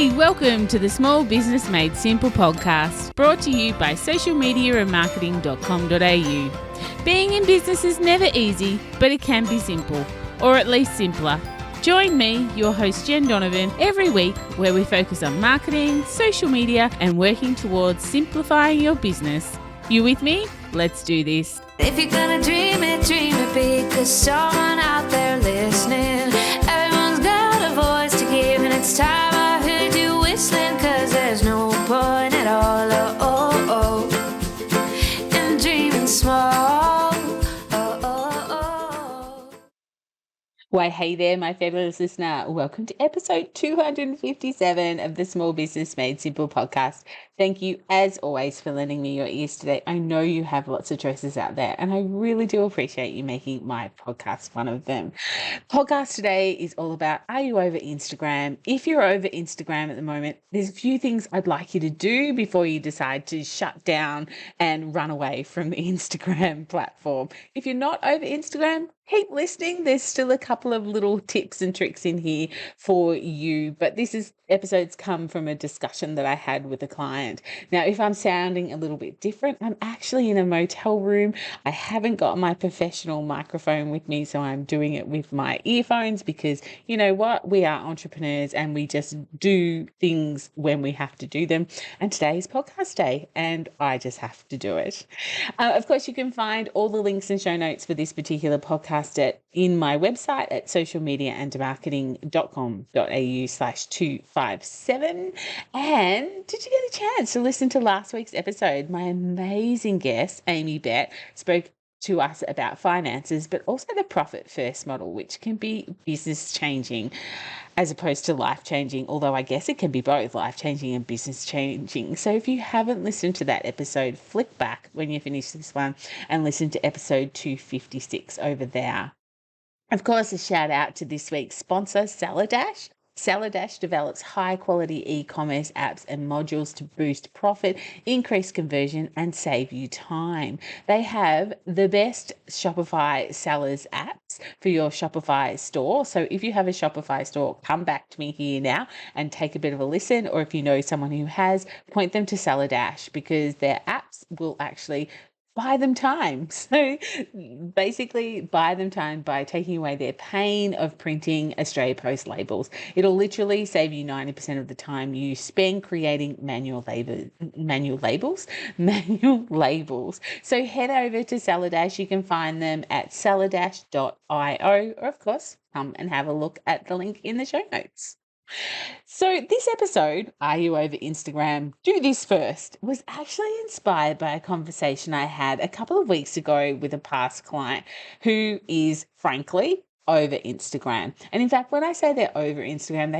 Hey, welcome to the Small Business Made Simple podcast, brought to you by socialmediaandmarketing.com.au. Being in business is never easy, but it can be simple, or at least simpler. Join me, your host Jen Donovan, every week where we focus on marketing, social media, and working towards simplifying your business. You with me? Let's do this. If you're gonna dream it big, 'cause someone out there listening. Everyone's got a voice to give, and it's time I heard you whistling, 'cause there's no point at all, in dreaming small. Why, hey there, my fabulous listener. Welcome to episode 257 of the Small Business Made Simple podcast. Thank you, as always, for lending me your ears today. I know you have lots of choices out there, and I really do appreciate you making my podcast one of them. Podcast today is all about, are you over Instagram? If you're over Instagram at the moment, there's a few things I'd like you to do before you decide to shut down and run away from the Instagram platform. If you're not over Instagram, keep listening. There's still a couple of little tips and tricks in here for you, but episodes come from a discussion that I had with a client. Now, if I'm sounding a little bit different, I'm actually in a motel room. I haven't got my professional microphone with me, so I'm doing it with my earphones because you know what? We are entrepreneurs and we just do things when we have to do them. And today is podcast day and I just have to do it. Of course, you can find all the links and show notes for this particular podcast in my website at socialmediaandmarketing.com.au/257. And did you get a chance to listen to last week's episode? My amazing guest, Amy Bett, spoke to us about finances, but also the profit first model, which can be business changing as opposed to life changing, although I guess it can be both life changing and business changing. So if you haven't listened to that episode, flick back when you finish this one and listen to episode 256 over there. Of course, a shout out to this week's sponsor, Saladash. Saladash develops high-quality e-commerce apps and modules to boost profit, increase conversion, and save you time. They have the best Shopify sellers apps for your Shopify store. So if you have a Shopify store, come back to me here now and take a bit of a listen. Or if you know someone who has, point them to Saladash because their apps will actually buy them time. So basically buy them time by taking away their pain of printing Australia Post labels. It'll literally save you 90% of the time you spend creating manual labels. So head over to Saladash. You can find them at saladash.io, or of course, come and have a look at the link in the show notes. So this episode, Are You Over Instagram? Do This First, was actually inspired by a conversation I had a couple of weeks ago with a past client who is, frankly, over Instagram. And in fact, when I say they're over Instagram,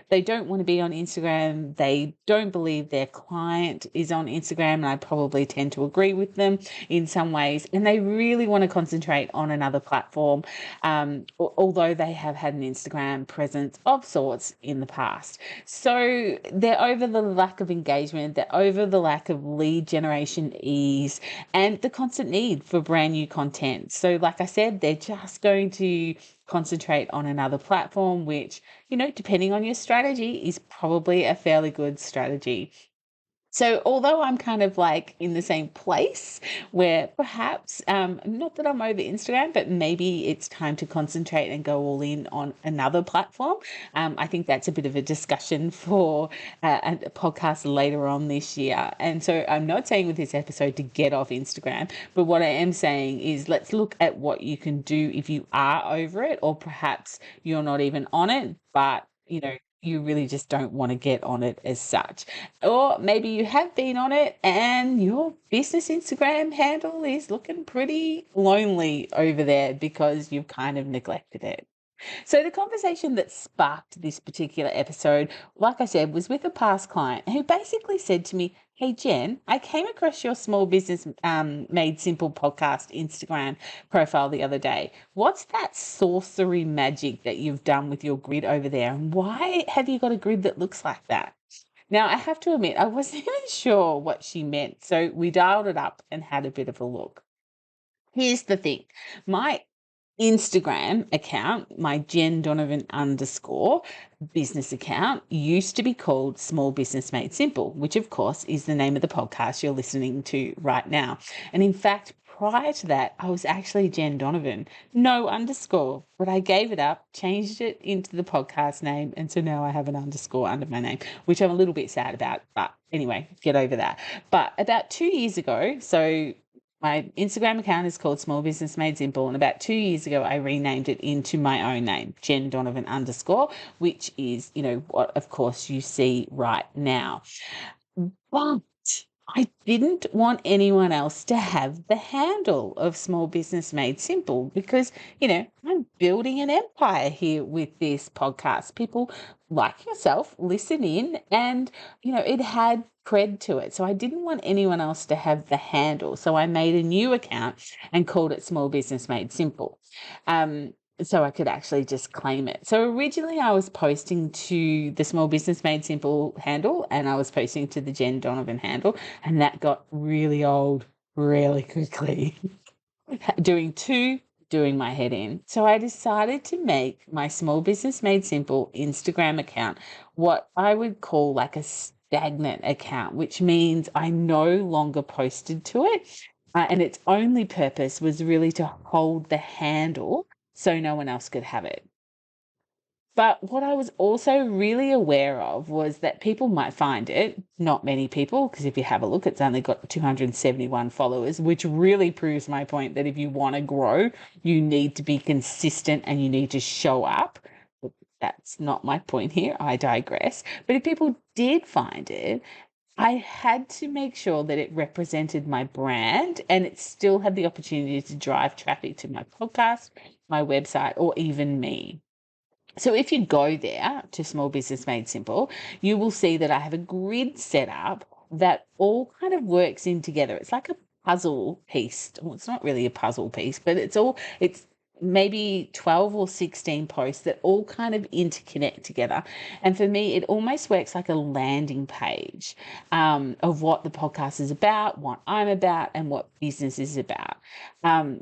they don't want to be on Instagram. They don't believe their client is on Instagram. And I probably tend to agree with them in some ways. And they really want to concentrate on another platform, although they have had an Instagram presence of sorts in the past. So they're over the lack of engagement. They're over the lack of lead generation ease and the constant need for brand new content. So like I said, they're just going to concentrate on another platform, which, depending on your strategy, is probably a fairly good strategy. So although I'm kind of like in the same place where perhaps, not that I'm over Instagram, but maybe it's time to concentrate and go all in on another platform. I think that's a bit of a discussion for a podcast later on this year. And so I'm not saying with this episode to get off Instagram, but what I am saying is let's look at what you can do if you are over it, or perhaps you're not even on it, but you really just don't want to get on it as such. Or maybe you have been on it and your business Instagram handle is looking pretty lonely over there because you've kind of neglected it. So the conversation that sparked this particular episode, like I said, was with a past client who basically said to me, "Hey Jen, I came across your Small Business Made Simple podcast Instagram profile the other day. What's that sorcery magic that you've done with your grid over there? And why have you got a grid that looks like that?" Now, I have to admit, I wasn't even sure what she meant. So we dialed it up and had a bit of a look. Here's the thing. My Instagram account, my Jen Donovan underscore business account, used to be called Small Business Made Simple, which of course is the name of the podcast you're listening to right now. And in fact, prior to that, I was actually Jen Donovan, no underscore, but I gave it up, changed it into the podcast name. And so now I have an underscore under my name, which I'm a little bit sad about. But anyway, get over that. But about 2 years ago, so my Instagram account is called Small Business Made Simple. And about 2 years ago, I renamed it into my own name, Jen Donovan underscore, which is, what of course you see right now. But I didn't want anyone else to have the handle of Small Business Made Simple because, I'm building an empire here with this podcast. People like yourself listen in and, it had cred to it. So I didn't want anyone else to have the handle. So I made a new account and called it Small Business Made Simple. So I could actually just claim it. So originally I was posting to the Small Business Made Simple handle and I was posting to the Jen Donovan handle, and that got really old really quickly. Doing my head in. So I decided to make my Small Business Made Simple Instagram account what I would call like a stagnant account, which means I no longer posted to it. And its only purpose was really to hold the handle so no one else could have it. But what I was also really aware of was that people might find it, not many people, because if you have a look, it's only got 271 followers, which really proves my point that if you want to grow, you need to be consistent and you need to show up. But that's not my point here. I digress. But if people did find it, I had to make sure that it represented my brand and it still had the opportunity to drive traffic to my podcast, my website, or even me. So if you go there to Small Business Made Simple, you will see that I have a grid set up that all kind of works in together. It's like a puzzle piece. Well, it's not really a puzzle piece, but it's maybe 12 or 16 posts that all kind of interconnect together. And for me, it almost works like a landing page of what the podcast is about, what I'm about, and what business is about.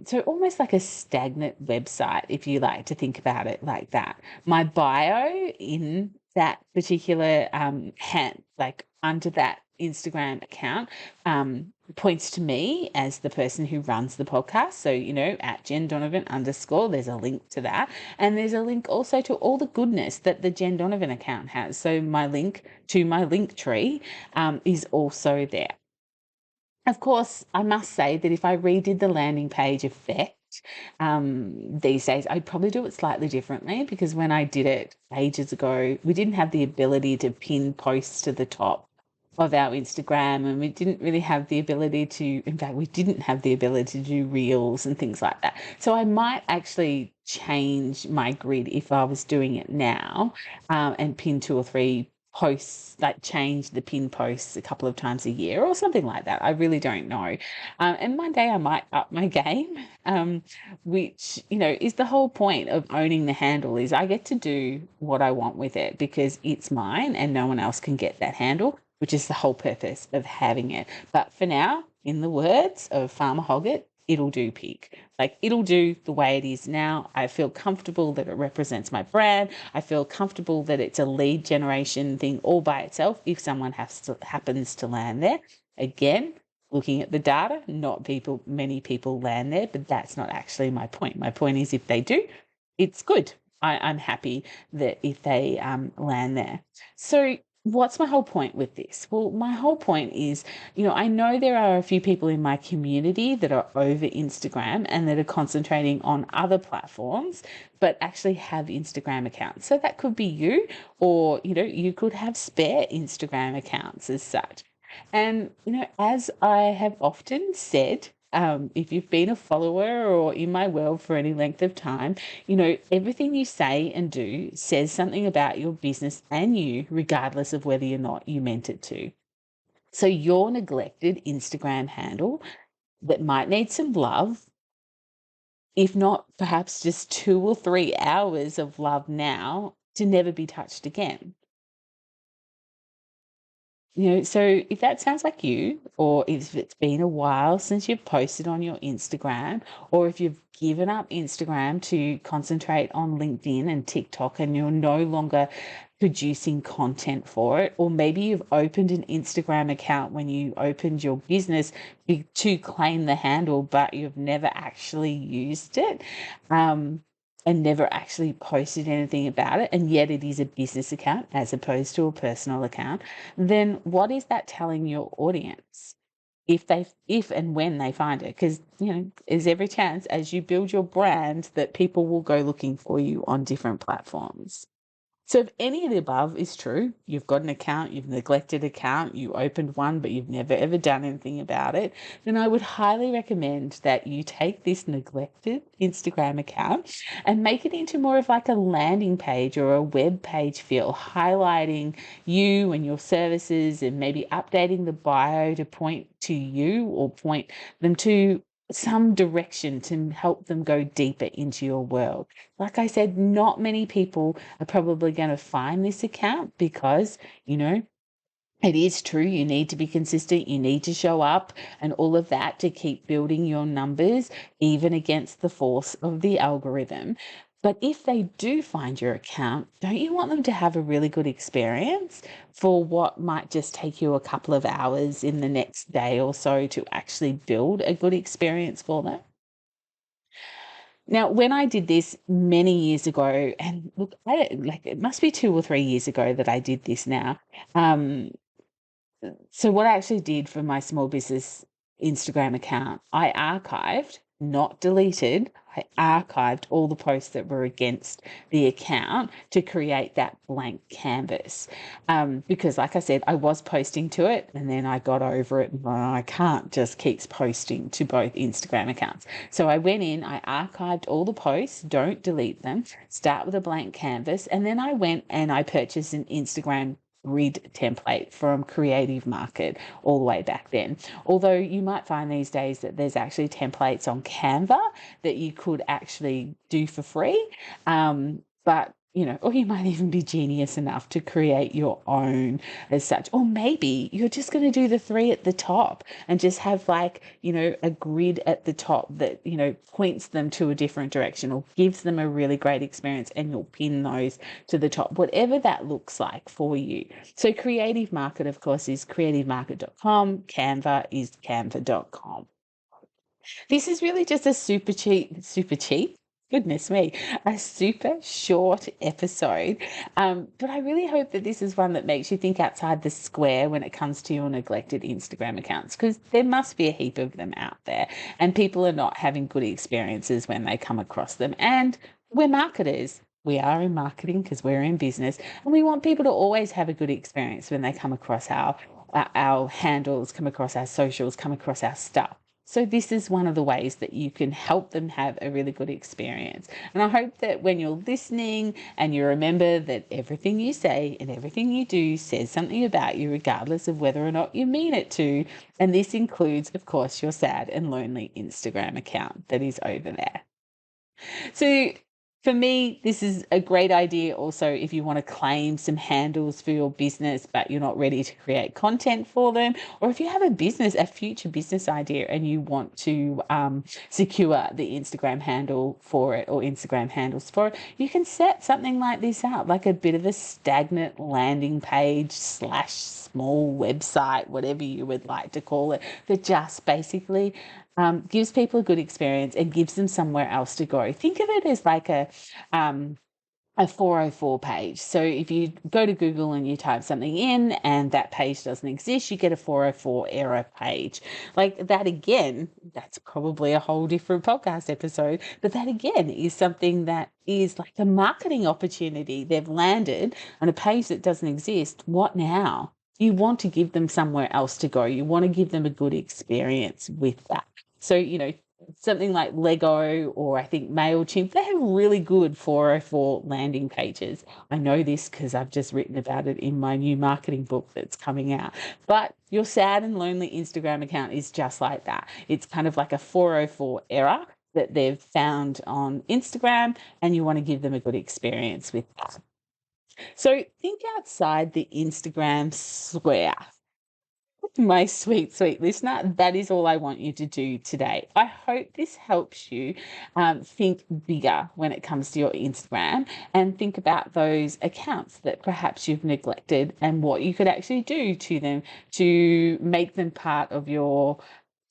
So almost like a stagnant website, if you like to think about it like that. My bio in that particular like under that Instagram account points to me as the person who runs the podcast. So, at Jen Donovan underscore, there's a link to that. And there's a link also to all the goodness that the Jen Donovan account has. So my link to my link tree is also there. Of course, I must say that if I redid the landing page effect, these days, I'd probably do it slightly differently because when I did it ages ago, we didn't have the ability to pin posts to the top of our Instagram, and we didn't really have the ability to, in fact, we didn't have the ability to do reels and things like that. So I might actually change my grid if I was doing it now and pin 2 or 3 posts, like change the pin posts a couple of times a year or something like that. I really don't know. And one day I might up my game, which, is the whole point of owning the handle is I get to do what I want with it because it's mine and no one else can get that handle, which is the whole purpose of having it. But for now, in the words of Farmer Hoggett, it'll do, pig. Like, it'll do the way it is now. I feel comfortable that it represents my brand. I feel comfortable that it's a lead generation thing all by itself if someone happens to land there. Again, looking at the data, not many people land there, but that's not actually my point. My point is if they do, it's good. I'm happy that if they land there. So what's my whole point with this? Well, my whole point is, I know there are a few people in my community that are over Instagram and that are concentrating on other platforms, but actually have Instagram accounts. So that could be you, or, you could have spare Instagram accounts as such. And, as I have often said, if you've been a follower or in my world for any length of time, everything you say and do says something about your business and you, regardless of whether or not you meant it to. So your neglected Instagram handle that might need some love, if not perhaps just 2 or 3 hours of love now, to never be touched again. So if that sounds like you, or if it's been a while since you've posted on your Instagram, or if you've given up Instagram to concentrate on LinkedIn and TikTok and you're no longer producing content for it, or maybe you've opened an Instagram account when you opened your business to claim the handle, but you've never actually used it. And never actually posted anything about it, and yet it is a business account as opposed to a personal account, then what is that telling your audience? If and when they find it, because there's every chance as you build your brand that people will go looking for you on different platforms. So if any of the above is true, you've got an account, you've neglected account, you opened one, but you've never ever done anything about it, then I would highly recommend that you take this neglected Instagram account and make it into more of like a landing page or a web page feel, highlighting you and your services and maybe updating the bio to point to you or point them to some direction to help them go deeper into your world. Like I said, not many people are probably going to find this account because, it is true, you need to be consistent, you need to show up and all of that to keep building your numbers, even against the force of the algorithm. But if they do find your account, don't you want them to have a really good experience for what might just take you a couple of hours in the next day or so to actually build a good experience for them? Now, when I did this many years ago, and look, it must be 2 or 3 years ago that I did this now. Um, so what I actually did for my small business Instagram account, I archived, not deleted. I archived all the posts that were against the account to create that blank canvas. Because, like I said, I was posting to it and then I got over it. And I can't just keep posting to both Instagram accounts. So I went in, I archived all the posts, don't delete them, start with a blank canvas. And then I went and I purchased an Instagram grid template from Creative Market all the way back then. Although you might find these days that there's actually templates on Canva that you could actually do for free. But or you might even be genius enough to create your own as such. Or maybe you're just going to do the three at the top and just have a grid at the top that, points them to a different direction or gives them a really great experience, and you'll pin those to the top, whatever that looks like for you. So Creative Market, of course, is creativemarket.com. Canva is canva.com. This is really just a super cheap, goodness me, a super short episode. But I really hope that this is one that makes you think outside the square when it comes to your neglected Instagram accounts, because there must be a heap of them out there and people are not having good experiences when they come across them. And we're marketers. We are in marketing because we're in business, and we want people to always have a good experience when they come across our handles, come across our socials, come across our stuff. So this is one of the ways that you can help them have a really good experience. And I hope that when you're listening and you remember that everything you say and everything you do says something about you, regardless of whether or not you mean it to. And this includes, of course, your sad and lonely Instagram account that is over there. So for me, this is a great idea also if you want to claim some handles for your business, but you're not ready to create content for them, or if you have a future business idea and you want to secure the Instagram handle for it or Instagram handles for it, you can set something like this out, like a bit of a stagnant landing page / small website, whatever you would like to call it, that just basically gives people a good experience and gives them somewhere else to go. Think of it as like a 404 page. So if you go to Google and you type something in and that page doesn't exist, you get a 404 error page. Like that again, that's probably a whole different podcast episode, but that again is something that is like a marketing opportunity. They've landed on a page that doesn't exist. What now? You want to give them somewhere else to go. You want to give them a good experience with that. So, something like Lego or I think MailChimp, they have really good 404 landing pages. I know this because I've just written about it in my new marketing book that's coming out. But your sad and lonely Instagram account is just like that. It's kind of like a 404 error that they've found on Instagram, and you want to give them a good experience with that. So think outside the Instagram square. My sweet, sweet listener, that is all I want you to do today. I hope this helps you think bigger when it comes to your Instagram and think about those accounts that perhaps you've neglected and what you could actually do to them to make them part of your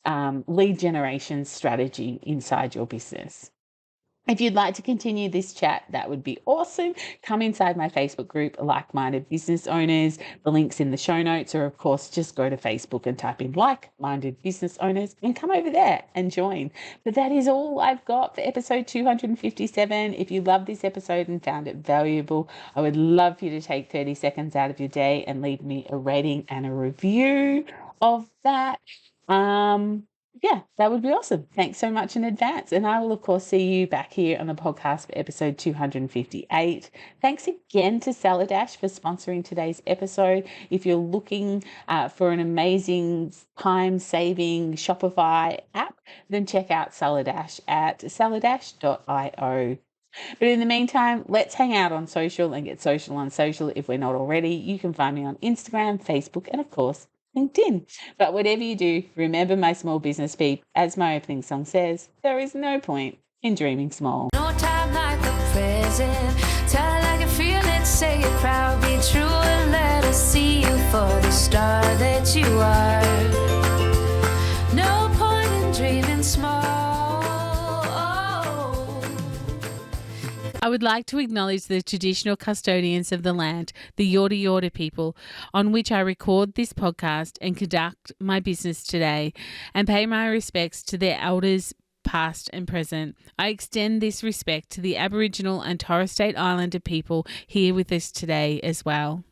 lead generation strategy inside your business. If you'd like to continue this chat, that would be awesome. Come inside my Facebook group, Like Minded Business Owners. The link's in the show notes, or of course, just go to Facebook and type in Like Minded Business Owners and come over there and join. But that is all I've got for episode 257. If you love this episode and found it valuable, I would love for you to take 30 seconds out of your day and leave me a rating and a review of that. Yeah, that would be awesome. Thanks so much in advance. And I will, of course, see you back here on the podcast for episode 258. Thanks again to Saladash for sponsoring today's episode. If you're looking for an amazing time-saving Shopify app, then check out Saladash at saladash.io. But in the meantime, let's hang out on social and get social on social if we're not already. You can find me on Instagram, Facebook, and of course, LinkedIn. But whatever you do, remember my small business peep. As my opening song says, there is no point in dreaming small. No time like the present. Tell it like you feel it, say it proud, be true, and let us see you for the star that you are. No point in dreaming small. I would like to acknowledge the traditional custodians of the land, the Yorta Yorta people, on which I record this podcast and conduct my business today, and pay my respects to their elders, past and present. I extend this respect to the Aboriginal and Torres Strait Islander people here with us today as well.